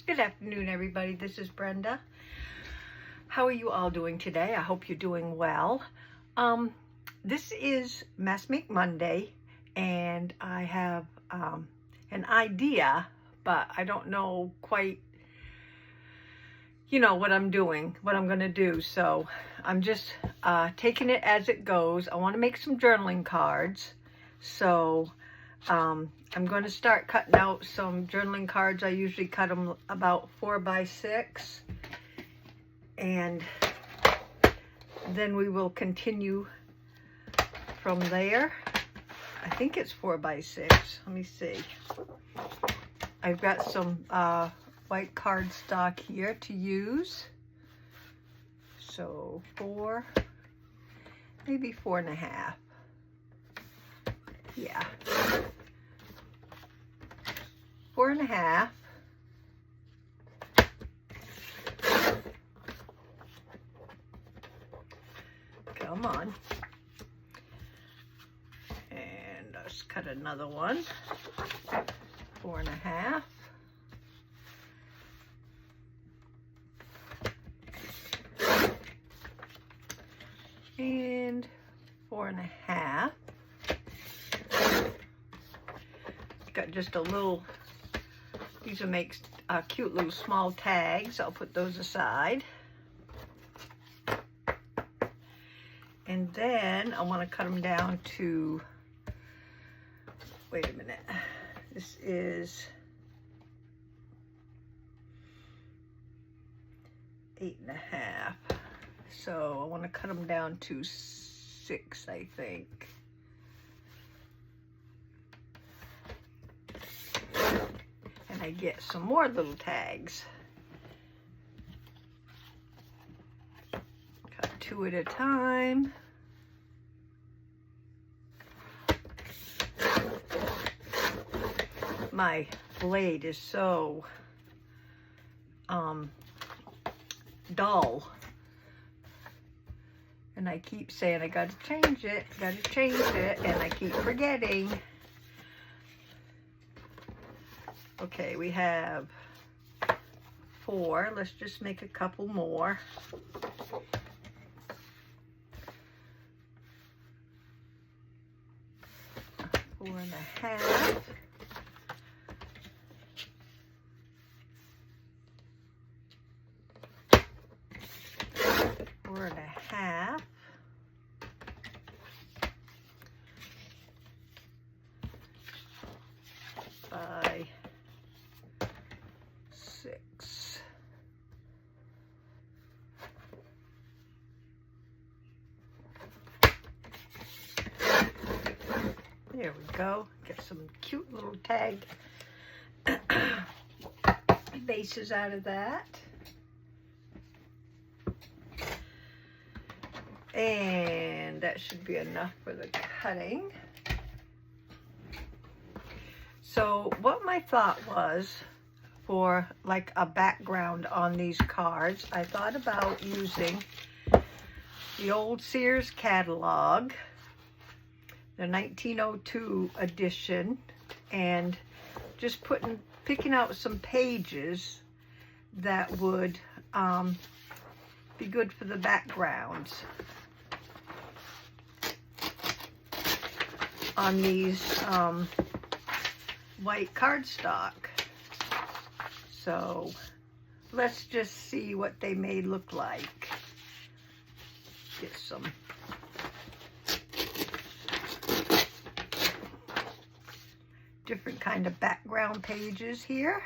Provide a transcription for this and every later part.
Good afternoon, everybody. This is Brenda. How are you all doing today? I hope you're doing well. This is Mess Make Monday, and I have an idea, but I don't know quite, what I'm doing, what I'm going to do. So I'm just taking it as it goes. I want to make some journaling cards. So I'm going to start cutting out some journaling cards. I usually cut them about 4 by 6, and then we will continue from there. I think it's 4 by 6. Let me see. I've got some white cardstock here to use. So 4, maybe 4.5. Yeah. 4.5. Come on. And let's cut another one. 4.5. And 4.5. Got just a little, these will make cute little small tags. I'll put those aside. And then I want to cut them down to, wait a minute, this is 8.5. So I want to cut them down to 6, I think. And I get some more little tags. Cut 2 at a time. My blade is so dull. And I keep saying I gotta change it, and I keep forgetting. Okay, we have 4. Let's just make a couple more. Four and a half. 4.5. 5, 6. There we go. Get some cute little tag bases out of that. And that should be enough for the cutting. So what my thought was for like a background on these cards, I thought about using the old Sears catalog, the 1902 edition, and just picking out some pages that would be good for the backgrounds on these white cardstock. So let's just see what they may look like. Get some different kind of background pages here.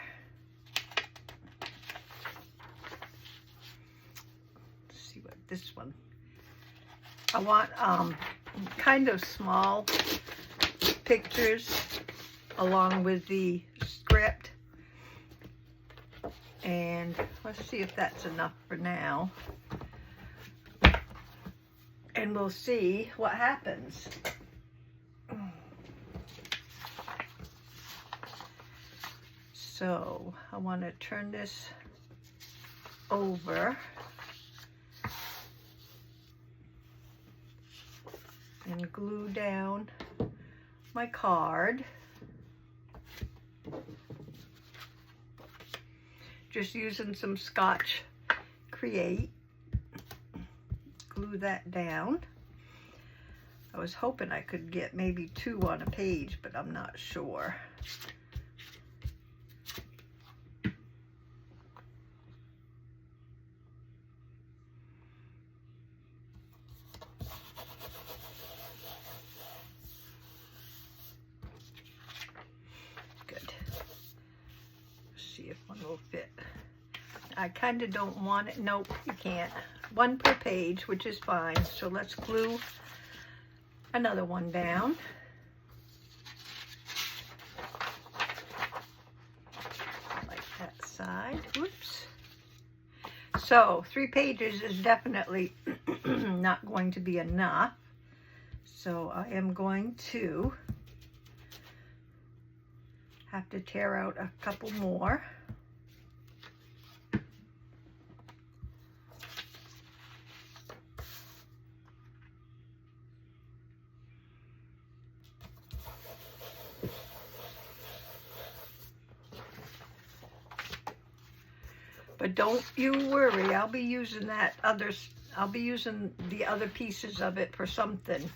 Let's see what this one. I want kind of small pictures along with the script, and let's see if that's enough for now, and we'll see what happens. So I want to turn this over and glue down my card. just using some Scotch Create. Glue that down. I was hoping I could get maybe 2 on a page, but I'm not sure. Good. Let's see if one will fit. I kind of don't want it. Nope, you can't. 1 per page, which is fine. So let's glue another one down. Like that side. Whoops. So 3 pages is definitely not going to be enough. So I am going to have to tear out a couple more. But don't you worry, I'll be using the other pieces of it for something.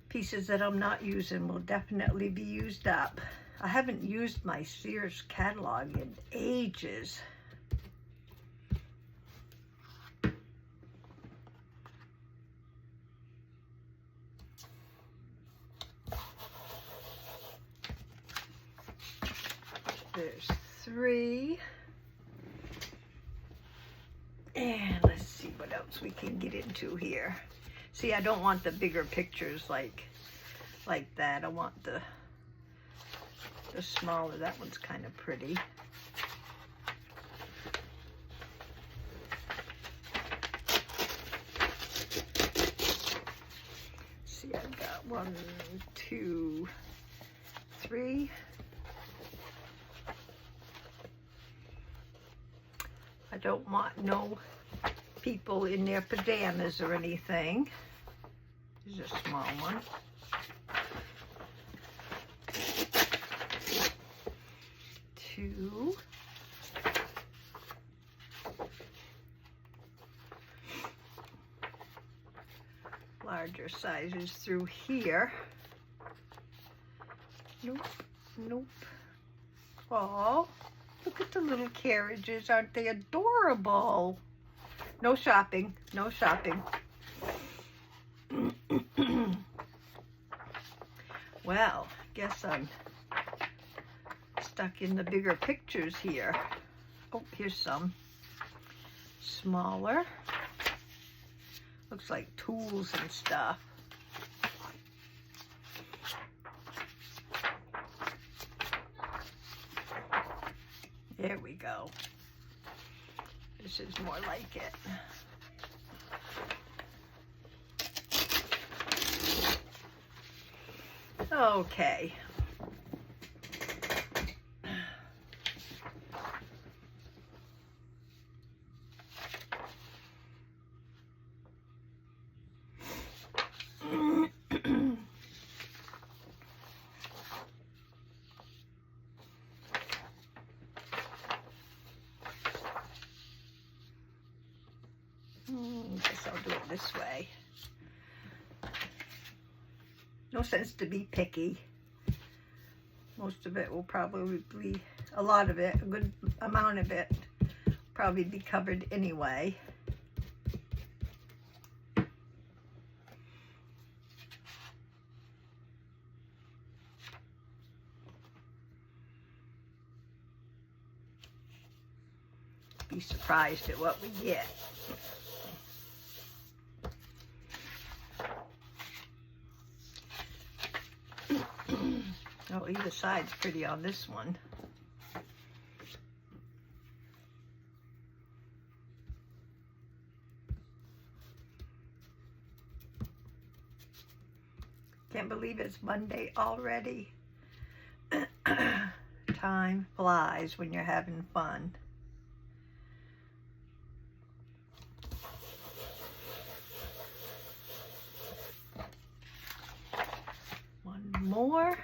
Pieces that I'm not using will definitely be used up. I haven't used my Sears catalog in ages. There's 3. And let's see what else we can get into here. See, I don't want the bigger pictures like that. I want the smaller. That one's kind of pretty. See, I've got 1, 2, 3. I don't want no people in their pajamas or anything. This is a small one. Two. Larger sizes through here. Nope, nope. Oh, look at the little carriages. Aren't they adorable? No shopping, no shopping. Well, guess I'm stuck in the bigger pictures here. Oh, here's some. Smaller. Looks like tools and stuff. There we go. This is more like it. Okay. Guess I'll do it this way. No sense to be picky. Most of it will probably be, a lot of it, a good amount of it, probably be covered anyway. Be surprised at what we get. Oh, either side's pretty on this one. Can't believe it's Monday already. Time flies when you're having fun. One more.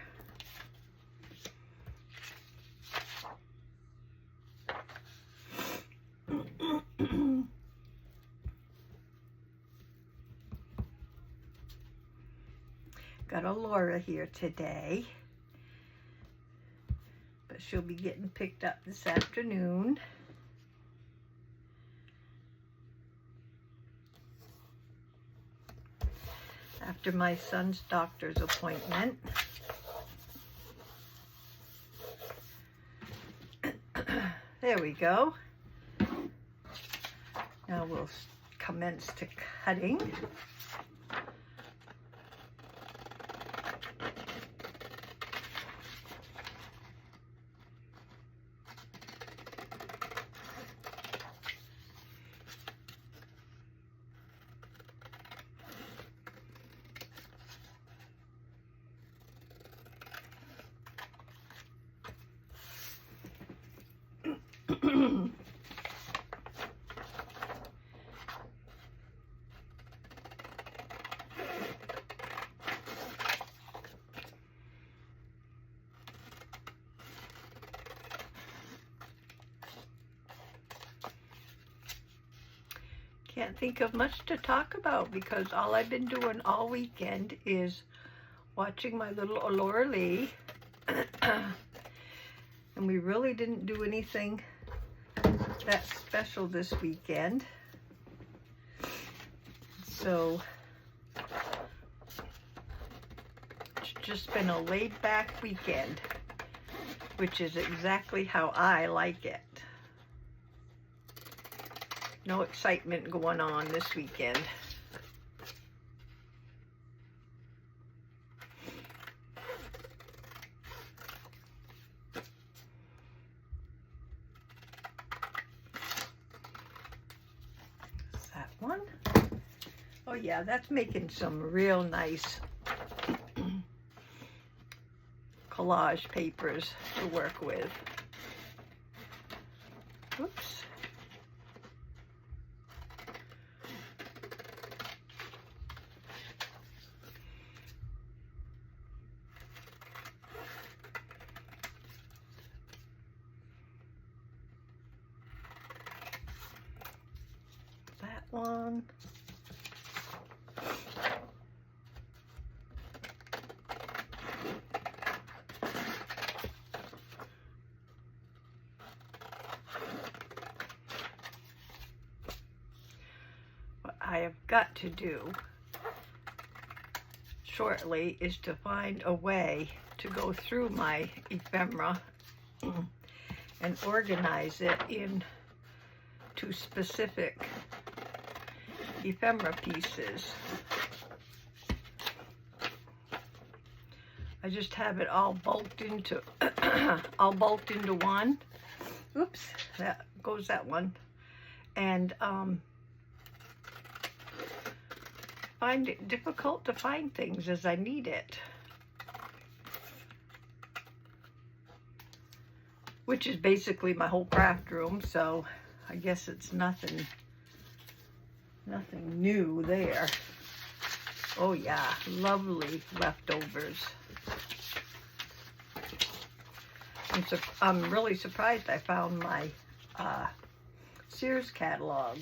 got Laura here today, but she'll be getting picked up this afternoon. After my son's doctor's appointment. There we go. Now we'll commence to cutting. Can't think of much to talk about because all I've been doing all weekend is watching my little Laura Lee. And we really didn't do anything that special this weekend. So it's just been a laid-back weekend, which is exactly how I like it. No excitement going on this weekend. Is that one? Oh yeah, that's making some real nice collage papers to work with. Oops. One. What I have got to do shortly is to find a way to go through my ephemera and organize it into specific ephemera pieces. I just have it all bulked into one. Oops, that goes that one. And find it difficult to find things as I need it. Which is basically my whole craft room, so I guess it's nothing new there. Oh yeah, lovely leftovers. I'm really surprised I found my Sears catalog.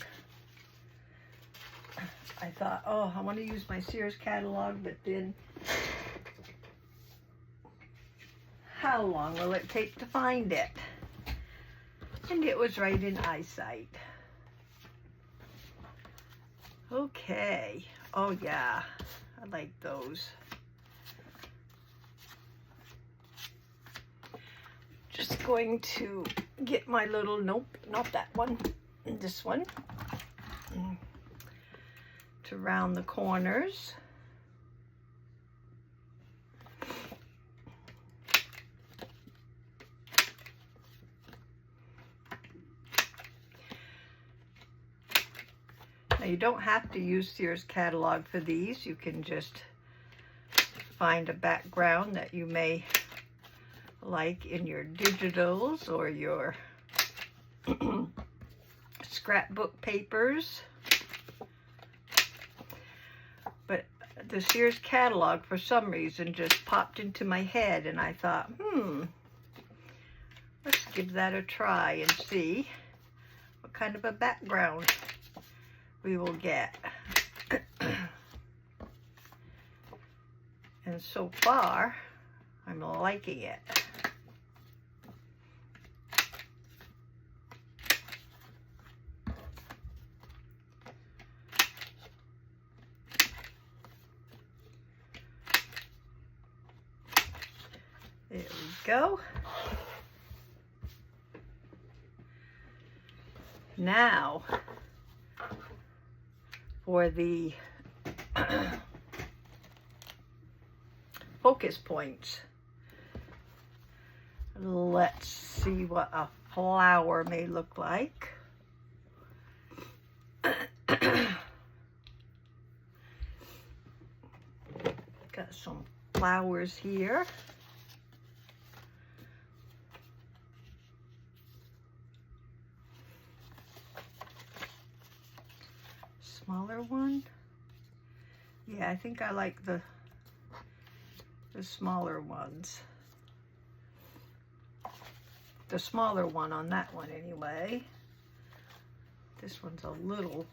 I thought, oh, I want to use my Sears catalog, but then how long will it take to find it? And it was right in eyesight. Okay. Oh yeah, I like those. Just going to get my little, nope, not that one, this one, to round the corners. Now you don't have to use Sears catalog for these. You can just find a background that you may like in your digitals or your scrapbook papers. But the Sears catalog for some reason just popped into my head and I thought, let's give that a try and see what kind of a background we will get. And so far, I'm liking it. There we go. Now, for the focus points. Let's see what a flower may look like. Got some flowers here. Smaller one. Yeah, I think I like the smaller ones. The smaller one on that one anyway. This one's a little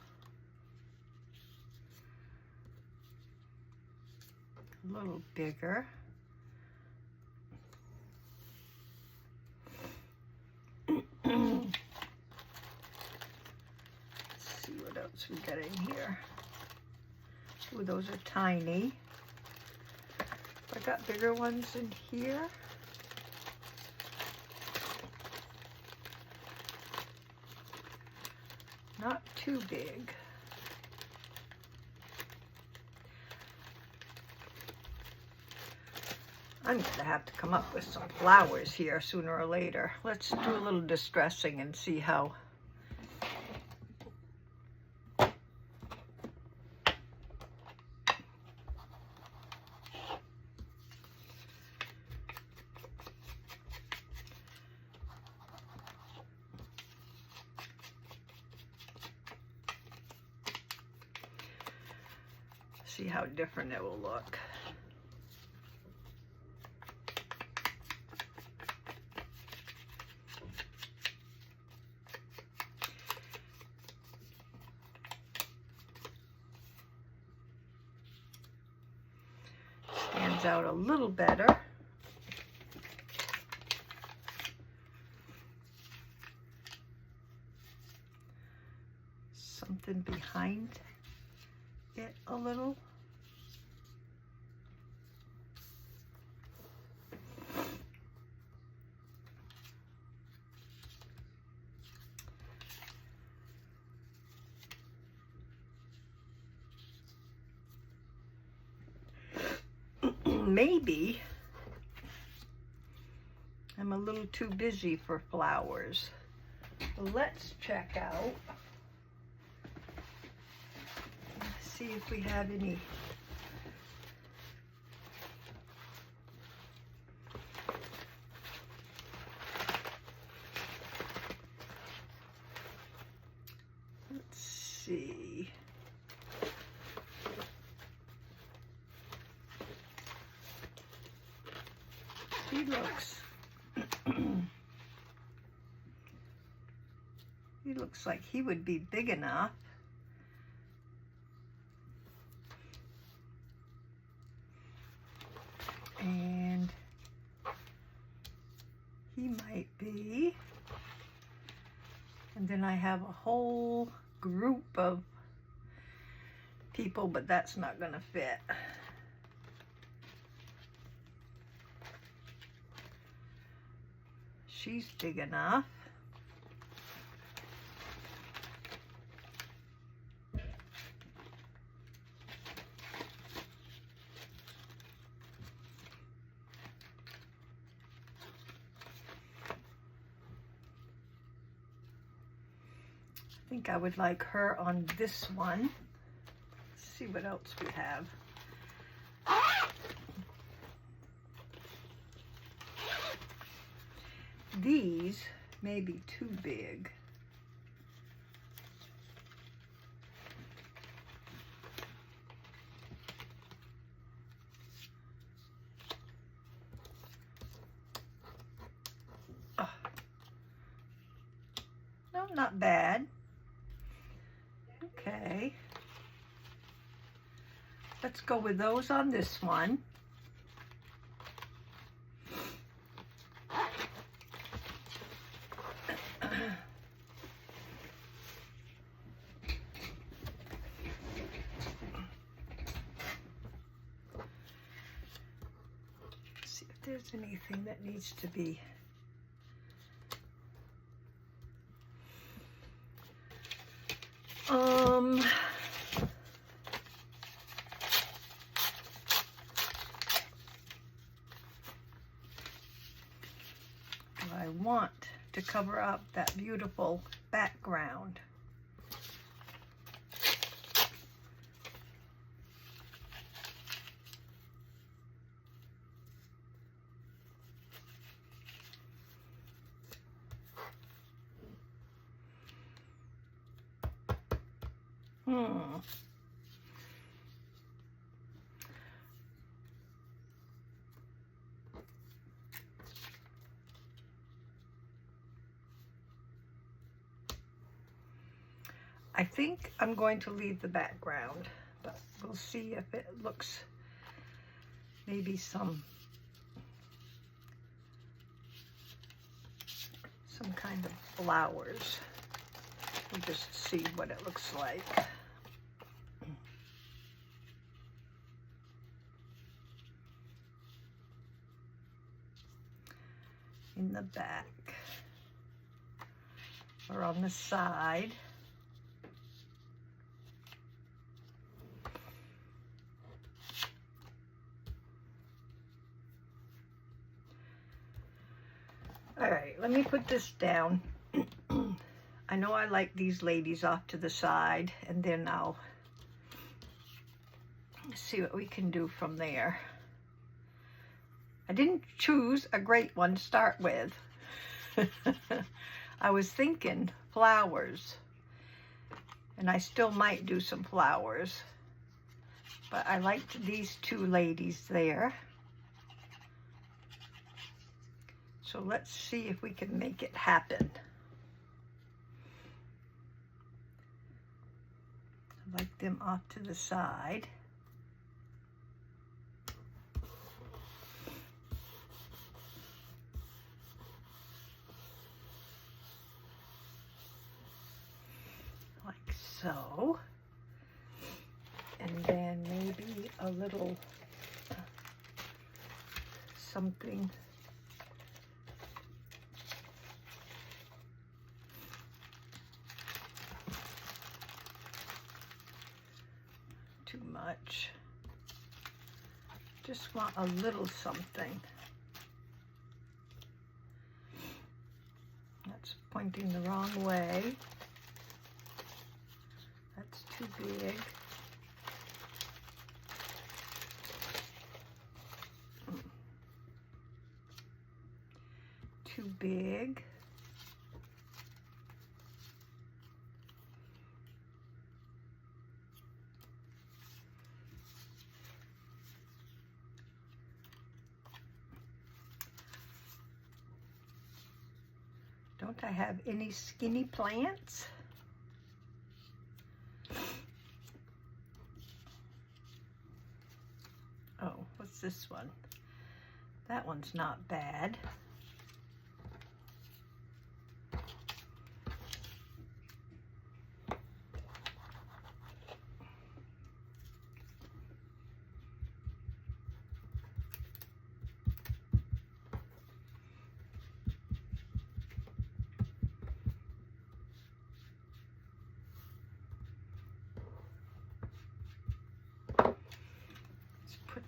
bigger. Let's see what else we got in here. Ooh, those are tiny. I got bigger ones in here. Not too big. I'm going to have to come up with some flowers here sooner or later. Let's do a little distressing and see how. See how different it will look. Stands out a little better. Something behind it a little. Maybe I'm a little too busy for flowers. Let's check out. Let's see if we have any. Let's see. He looks like he would be big enough. And he might be. And then I have a whole group of people, but that's not going to fit. She's big enough. I think I would like her on this one. Let's see what else we have. These may be too big. Oh. No, not bad. Okay. Let's go with those on this one. there's anything that needs to be. I want to cover up that beautiful background. I think I'm going to leave the background, but we'll see if it looks maybe some kind of flowers. We'll just see what it looks like. In the back or on the side. All right, let me put this down. I know I like these ladies off to the side, and then I'll see what we can do from there. I didn't choose a great one to start with. I was thinking flowers, and I still might do some flowers, but I liked these two ladies there. So let's see if we can make it happen. I like them off to the side. Like so. And then maybe a little something. Too much. Just want a little something. That's pointing the wrong way. That's too big. Too big. Don't I have any skinny plants? Oh, what's this one? That one's not bad.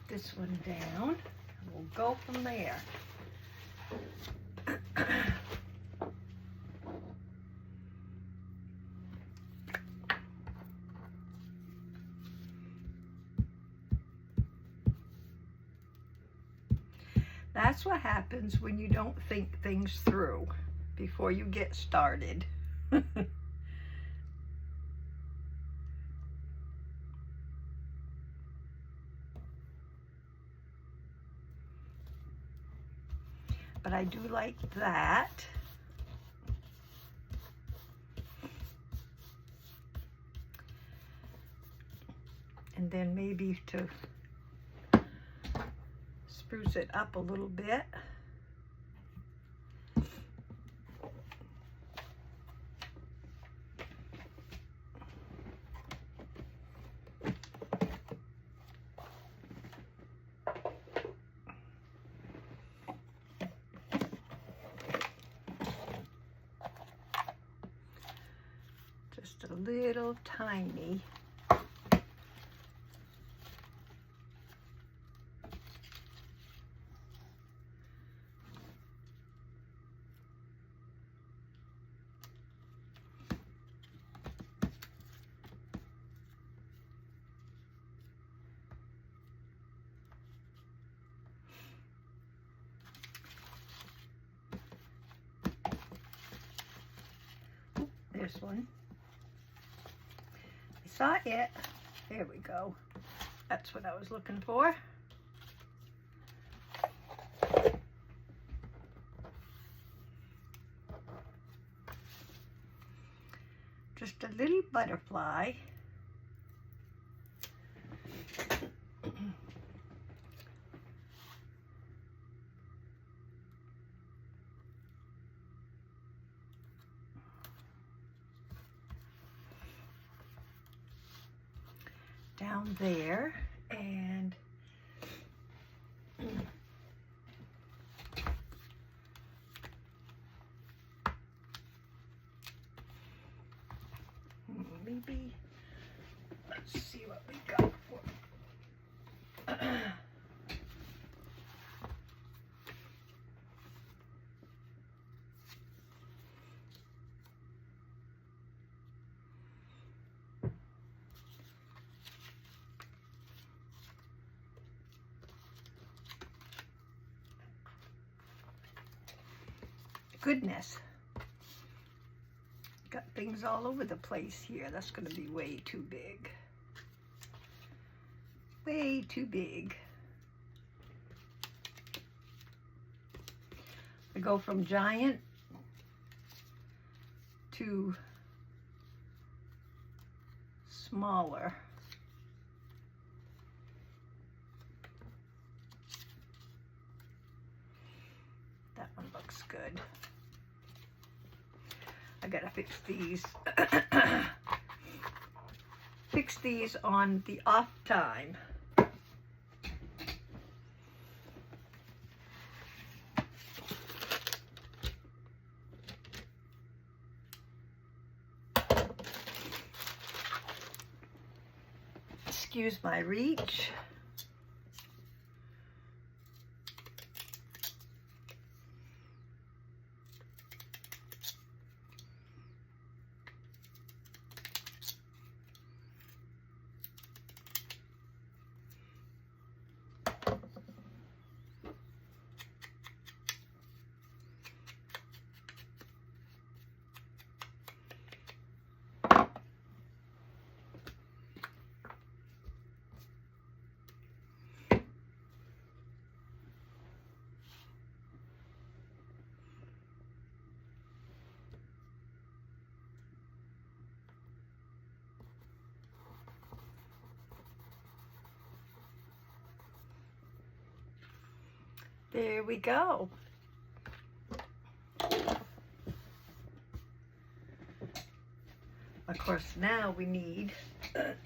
This one down, and we'll go from there. That's what happens when you don't think things through before you get started. But I do like that. And then maybe to spruce it up a little bit. just a little tiny. This one. I saw it. There we go. That's what I was looking for. Just a little butterfly. Down there, and maybe let's see what we got for goodness. Got things all over the place here. That's going to be way too big. Way too big. I go from giant to smaller. That one looks good. I gotta fix these. Fix these on the off time. Excuse my reach. There we go. Of course, now we need,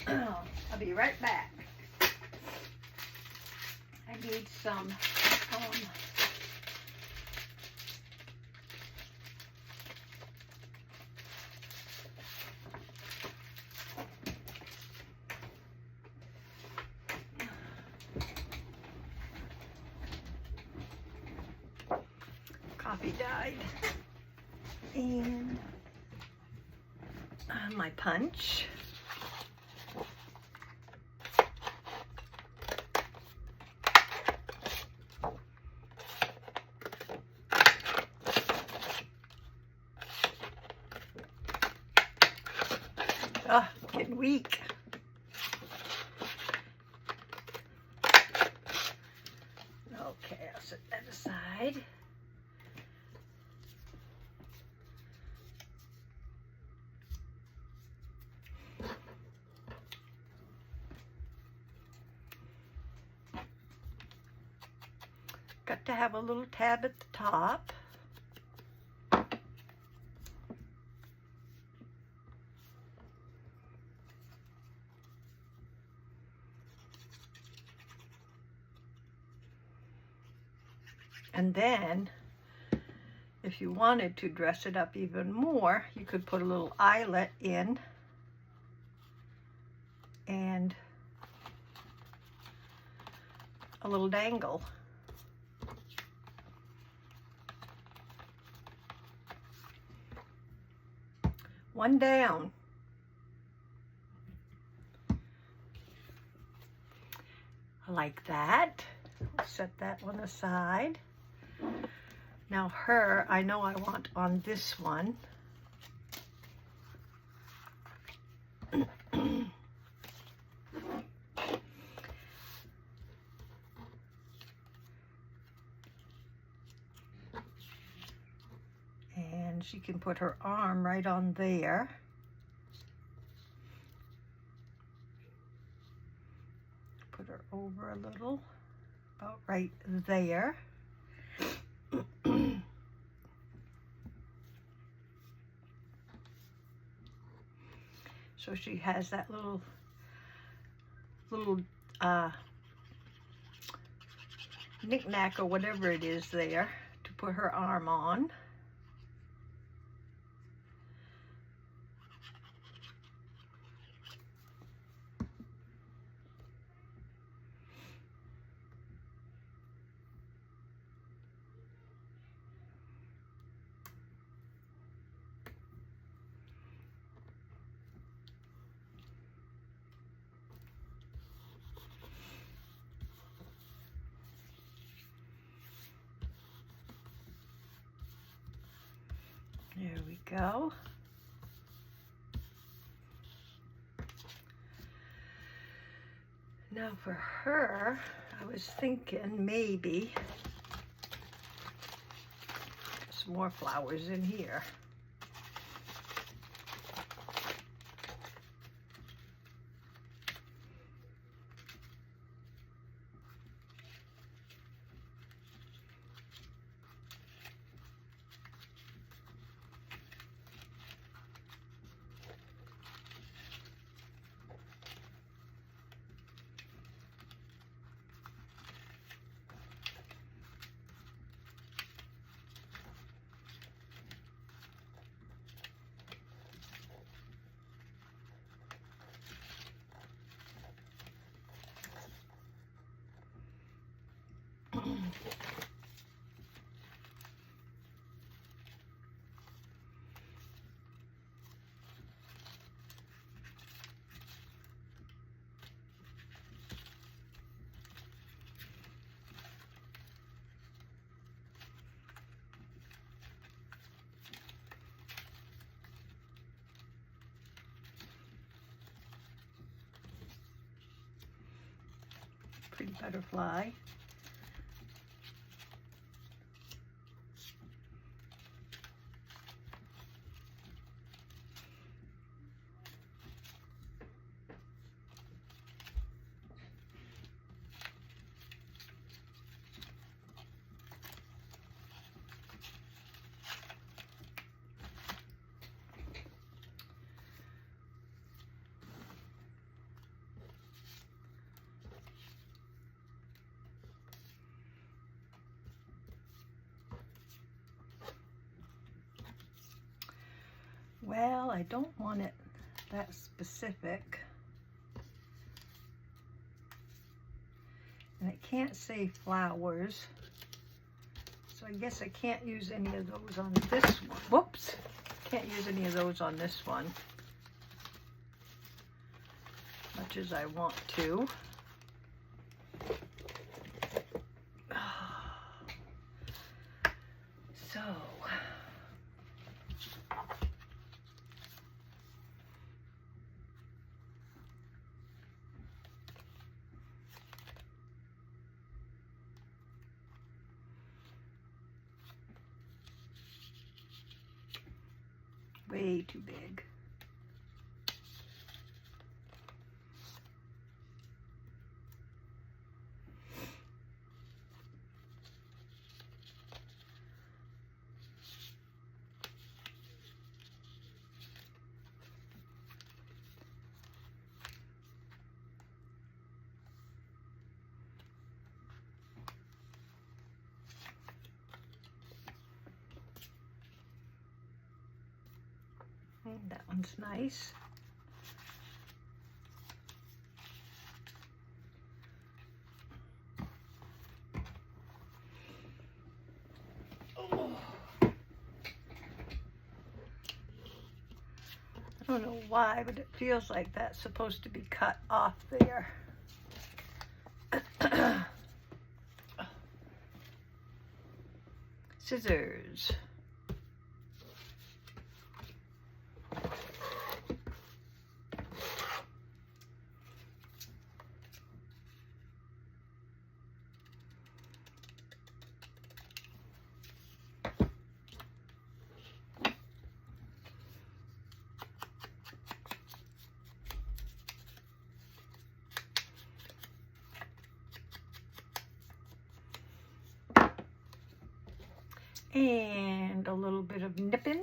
I'll be right back. I need some coffee dyed, and my punch. Oh, getting weak. Okay, I'll set that aside. Got to have a little tab at the top. And then, if you wanted to dress it up even more, you could put a little eyelet in and a little dangle. One down. Like that. We'll set that one aside. Now her, I know I want on this one. And she can put her arm right on there. Put her over a little, about right there. So she has that little knick-knack or whatever it is there to put her arm on. There we go. Now for her, I was thinking maybe some more flowers in here. Pretty butterfly. Well, I don't want it that specific. And it can't say flowers. So I guess I can't use any of those on this one. Whoops! Can't use any of those on this one. Much as I want to. So. Way too big. That one's nice. I don't know why, but it feels like that's supposed to be cut off there. Scissors. And a little bit of nipping.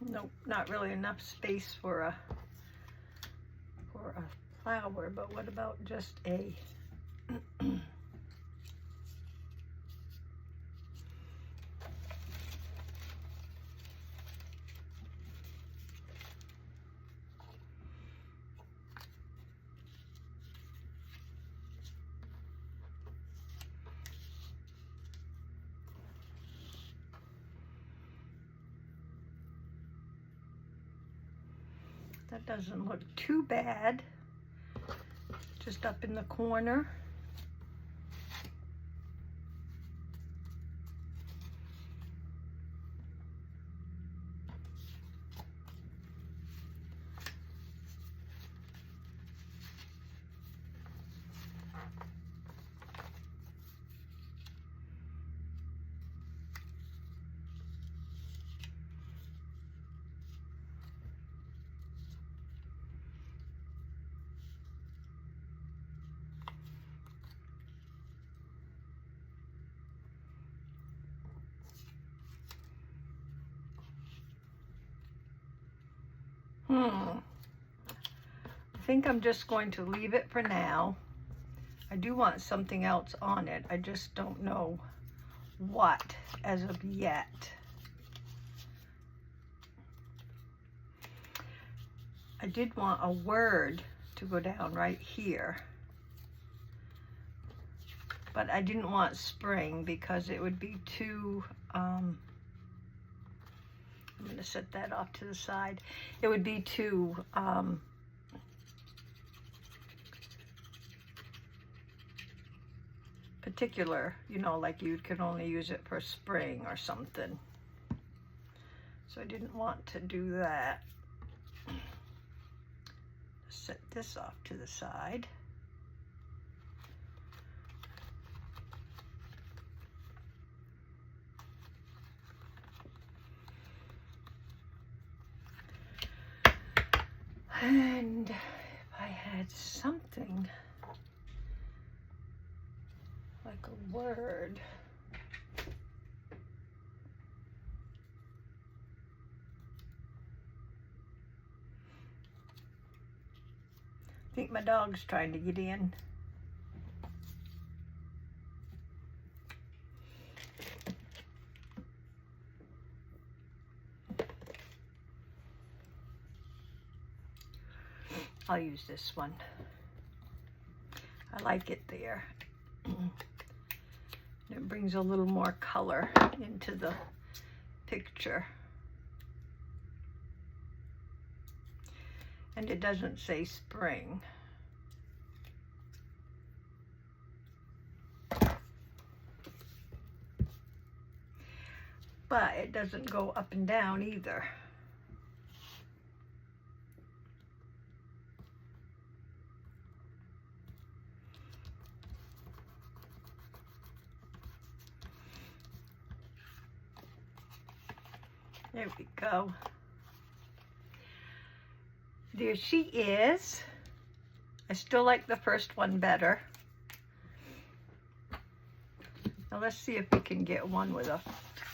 Nope, not really enough space for a flower, but what about just a that doesn't look too bad. Just up in the corner. I think I'm just going to leave it for now. I do want something else on it. I just don't know what as of yet. I did want a word to go down right here, but I didn't want spring because it would be too, I'm going to set that off to the side. It would be too particular, you know, like you can only use it for spring or something. So I didn't want to do that. Set this off to the side. And if I had something like a word. I think my dog's trying to get in. I'll use this one. I like it there. It brings a little more color into the picture. And it doesn't say spring. But it doesn't go up and down either. There we go. There she is. I still like the first one better. Now let's see if we can get one with a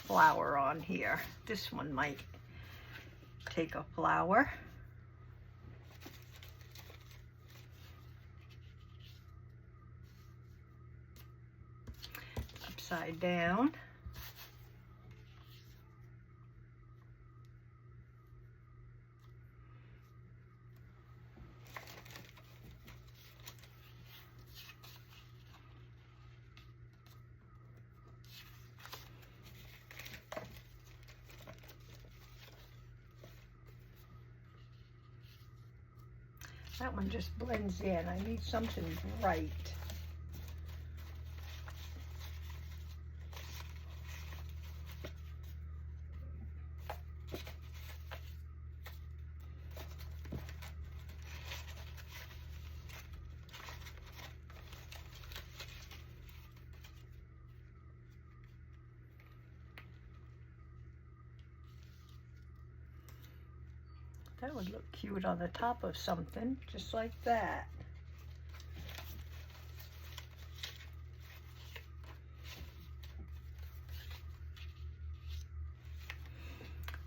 flower on here. This one might take a flower. Upside down. That one just blends in. I need something bright. That would look cute on the top of something, just like that.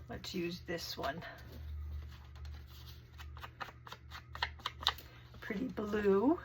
Let's use this one. Pretty blue.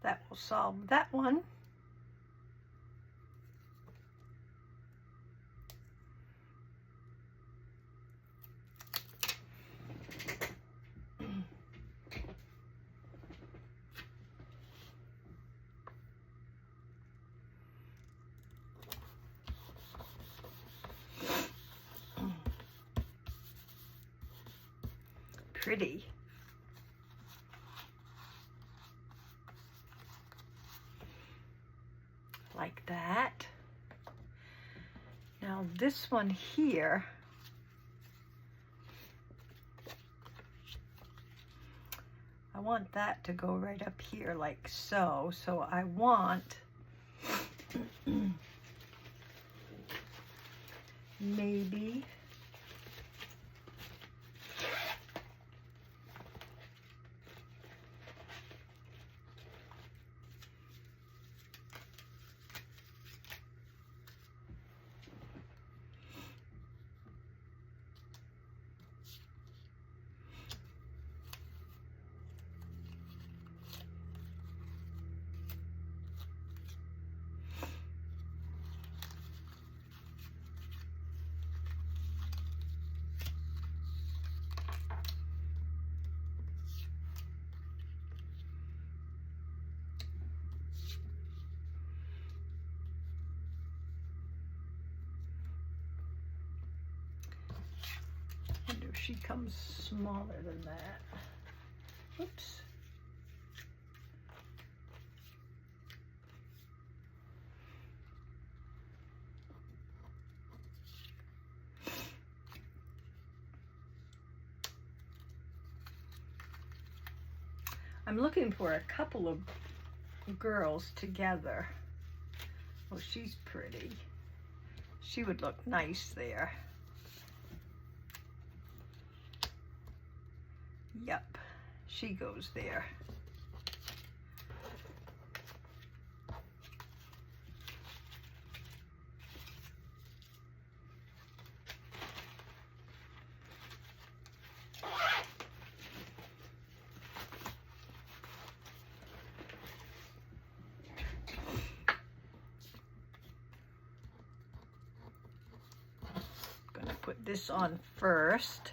That will solve that one. Pretty. Like that. Now this one here, I want that to go right up here like so. So I want maybe she comes smaller than that. Oops. I'm looking for a couple of girls together. Oh, she's pretty. She would look nice there. Yep, she goes there. put this on first.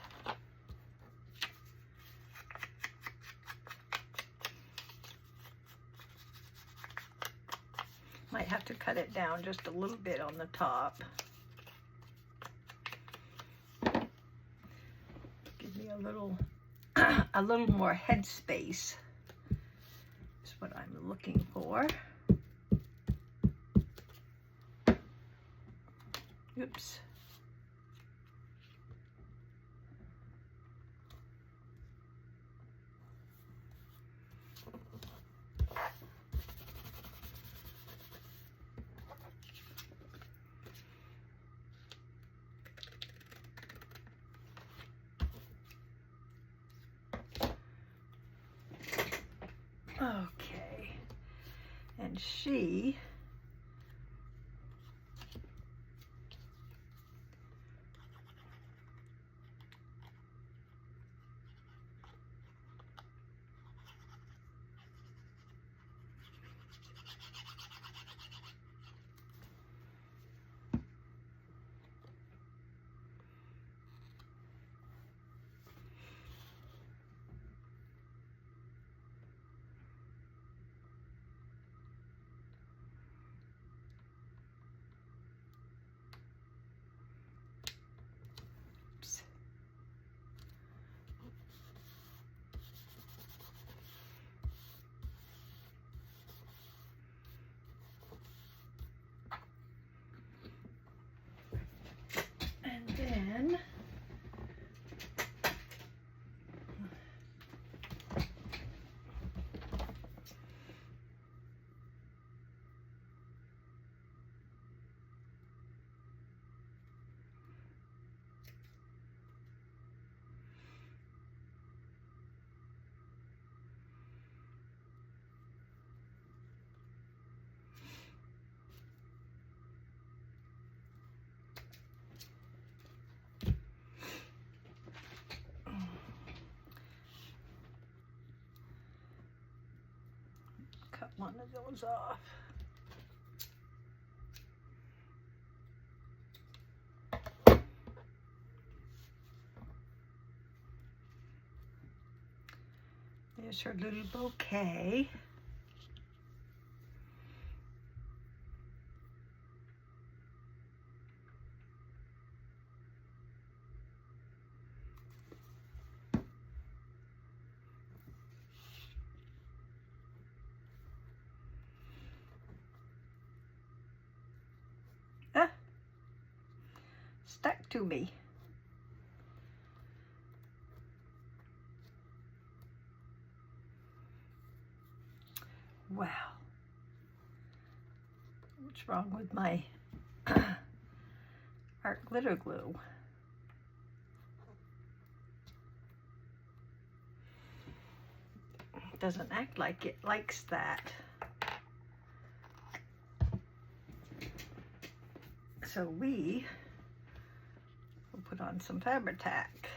Might have to cut it down just a little bit on the top. Give me a little more head space is what I'm looking for. Oops. Okay, and she then cut one of those off. There's her little bouquet. Stuck to me. Wow. What's wrong with my art glitter glue? It doesn't act like it likes that. So we will put on some Fabri-Tac.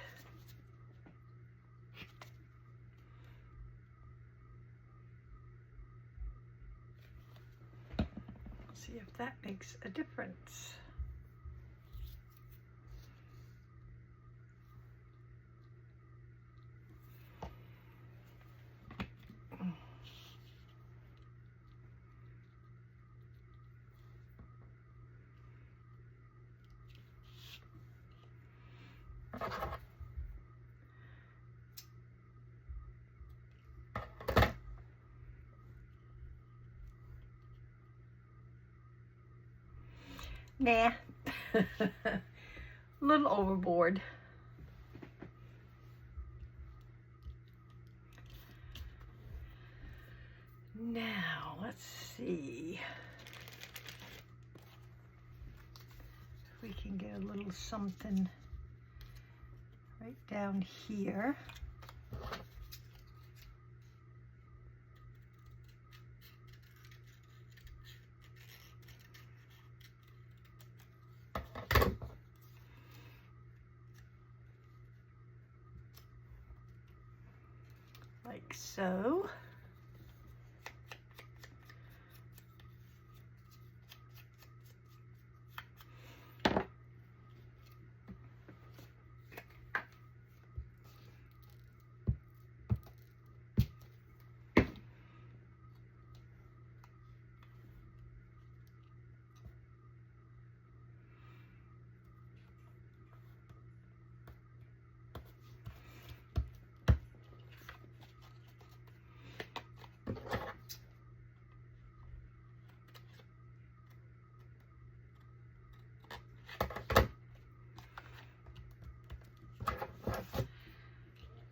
See if that makes a difference. Nah, a little overboard. Now, let's see if we can get a little something right down here. Like so.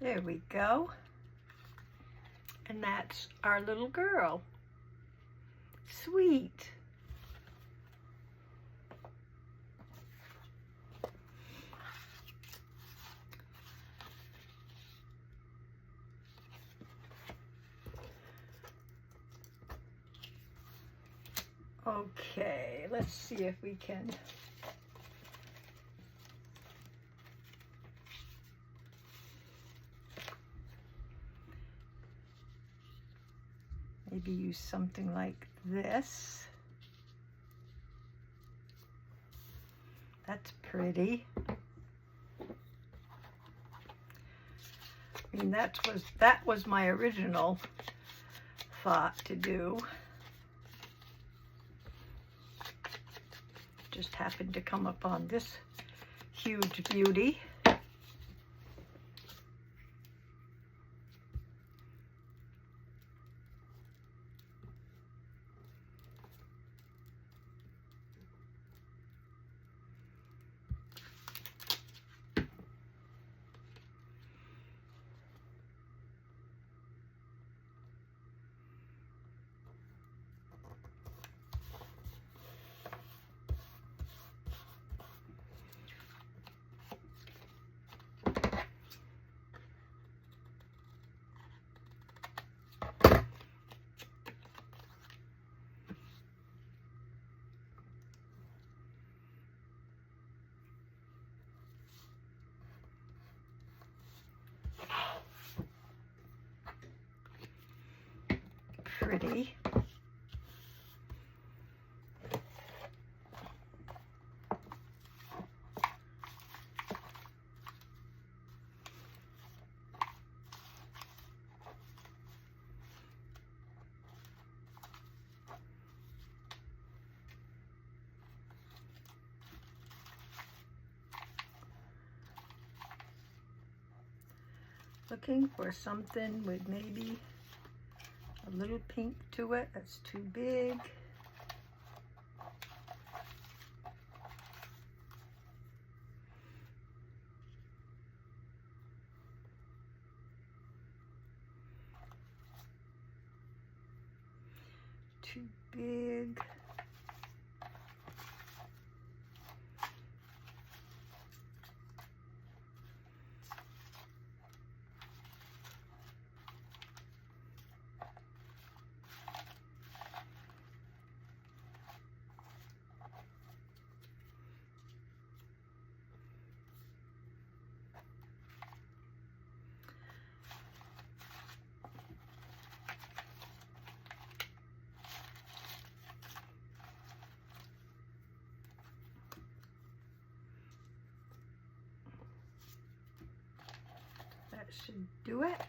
There we go. And that's our little girl. Sweet. Okay, let's see if we can maybe use something like this. That's pretty. I mean, that was my original thought to do. Just happened to come upon this huge beauty. Pretty. Looking for something with maybe a little pink to it. That's too big. Too big. That should do it.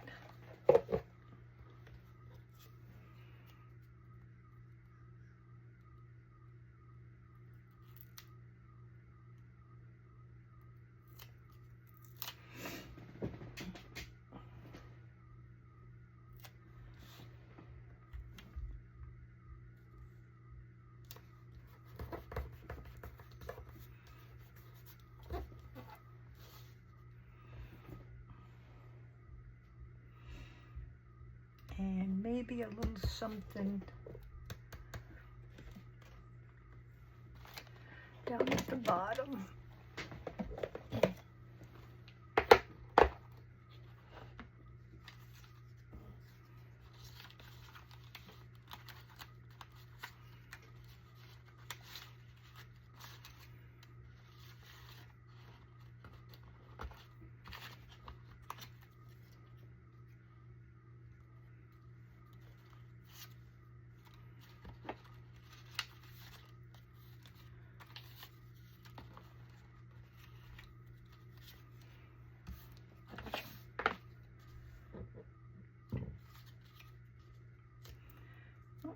And maybe a little something down at the bottom.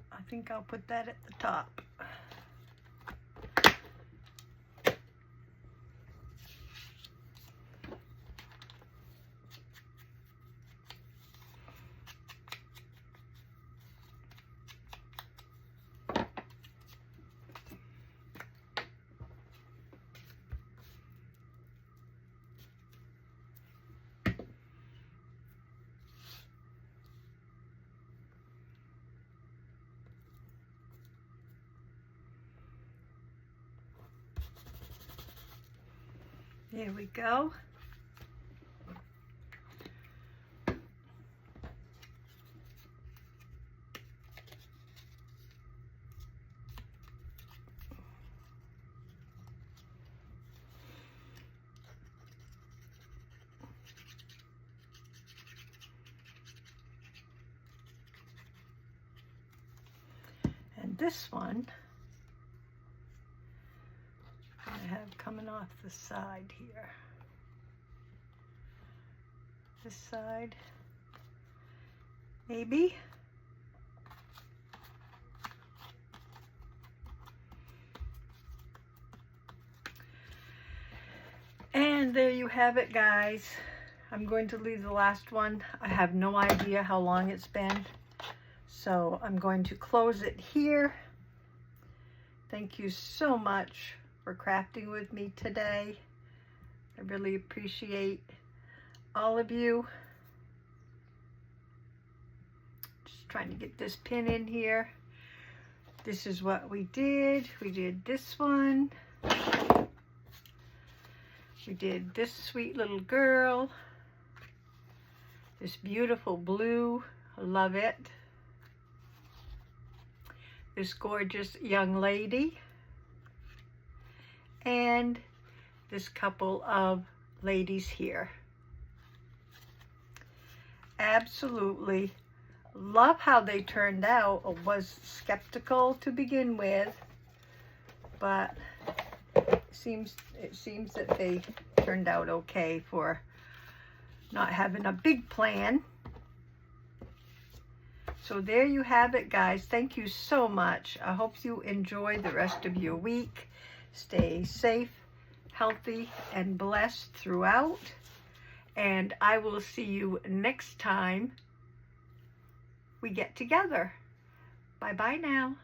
I think I'll put that at the top. There we go. And this one I have coming off the side here. This side, maybe. And there you have it, guys. I'm going to leave the last one. I have no idea how long it's been, so I'm going to close it here. Thank you so much for crafting with me today. I really appreciate all of you. Just trying to get this pin in here. This is what we did. We did this one. We did this sweet little girl. This beautiful blue, I love it. This gorgeous young lady. And this couple of ladies here. Absolutely love how they turned out. I was skeptical to begin with, but it seems that they turned out okay for not having a big plan. So there you have it, guys. Thank you so much. I hope you enjoy the rest of your week. Stay safe, healthy, and blessed throughout. And I will see you next time we get together. Bye-bye now.